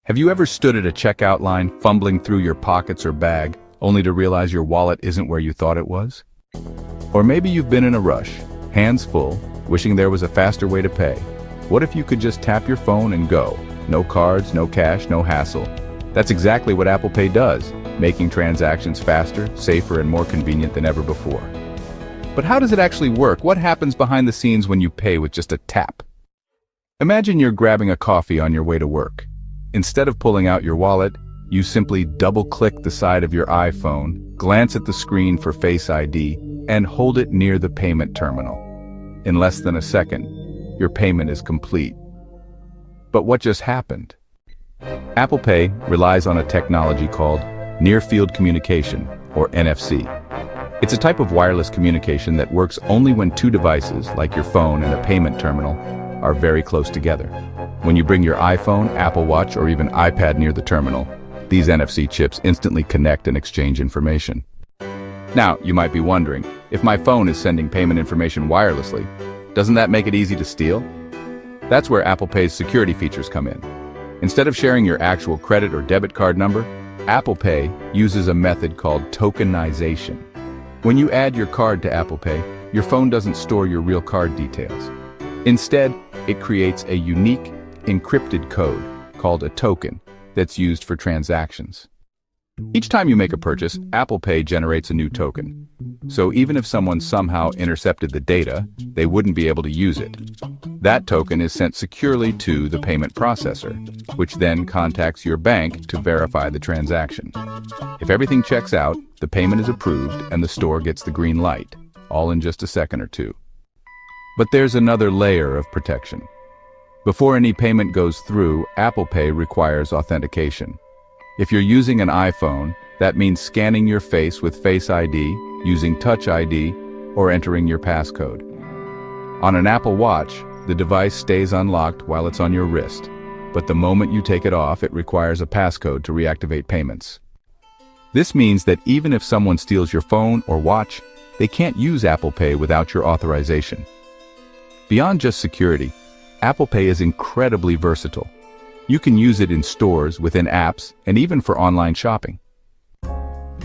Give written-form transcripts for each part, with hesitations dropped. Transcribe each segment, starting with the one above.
Have you ever stood at a checkout line, fumbling through your pockets or bag, only to realize your wallet isn't where you thought it was? Or maybe you've been in a rush, hands full, wishing there was a faster way to pay. What if you could just tap your phone and go? No cards, no cash, no hassle. That's exactly what Apple Pay does, making transactions faster, safer, and more convenient than ever before. But how does it actually work? What happens behind the scenes when you pay with just a tap? Imagine you're grabbing a coffee on your way to work. Instead of pulling out your wallet, you simply double-click the side of your iPhone, glance at the screen for Face ID, and hold it near the payment terminal. In less than a second, your payment is complete. But what just happened? Apple Pay relies on a technology called Near-Field Communication, or NFC. It's a type of wireless communication that works only when two devices, like your phone and a payment terminal, are very close together. When you bring your iPhone, Apple Watch, or even iPad near the terminal, these NFC chips instantly connect and exchange information. Now, you might be wondering, if my phone is sending payment information wirelessly, doesn't that make it easy to steal? That's where Apple Pay's security features come in. Instead of sharing your actual credit or debit card number, Apple Pay uses a method called tokenization. When you add your card to Apple Pay, your phone doesn't store your real card details. Instead, it creates a unique, encrypted code called a token that's used for transactions. Each time you make a purchase, Apple Pay generates a new token. So even if someone somehow intercepted the data, they wouldn't be able to use it. That token is sent securely to the payment processor, which then contacts your bank to verify the transaction. If everything checks out, the payment is approved and the store gets the green light, all in just a second or two. But there's another layer of protection. Before any payment goes through, Apple Pay requires authentication. If you're using an iPhone, that means scanning your face with Face ID, using Touch ID, or entering your passcode. On an Apple Watch, the device stays unlocked while it's on your wrist, but the moment you take it off, it requires a passcode to reactivate payments. This means that even if someone steals your phone or watch, they can't use Apple Pay without your authorization. Beyond just security, Apple Pay is incredibly versatile. You can use it in stores, within apps, and even for online shopping.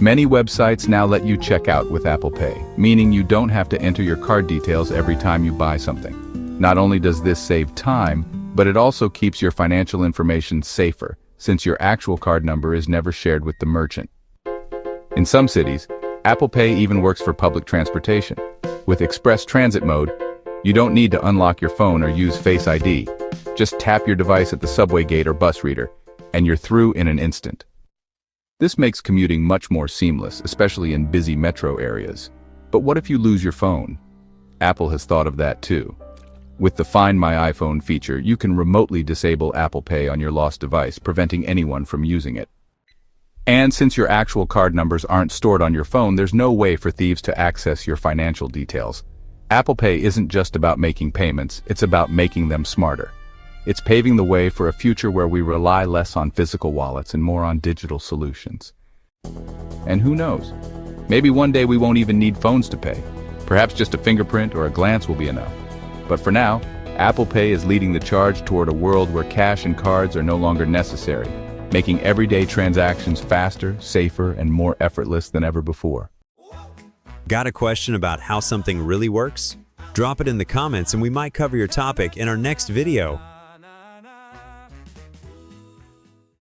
Many websites now let you check out with Apple Pay, meaning you don't have to enter your card details every time you buy something. Not only does this save time, but it also keeps your financial information safer, since your actual card number is never shared with the merchant. In some cities, Apple Pay even works for public transportation. With Express Transit mode, you don't need to unlock your phone or use Face ID. Just tap your device at the subway gate or bus reader, and you're through in an instant. This makes commuting much more seamless, especially in busy metro areas. But what if you lose your phone? Apple has thought of that too. With the Find My iPhone feature, you can remotely disable Apple Pay on your lost device, preventing anyone from using it. And since your actual card numbers aren't stored on your phone, there's no way for thieves to access your financial details. Apple Pay isn't just about making payments, it's about making them smarter. It's paving the way for a future where we rely less on physical wallets and more on digital solutions. And who knows? Maybe one day we won't even need phones to pay. Perhaps just a fingerprint or a glance will be enough. But for now, Apple Pay is leading the charge toward a world where cash and cards are no longer necessary, making everyday transactions faster, safer, and more effortless than ever before. Got a question about how something really works? Drop it in the comments and we might cover your topic in our next video.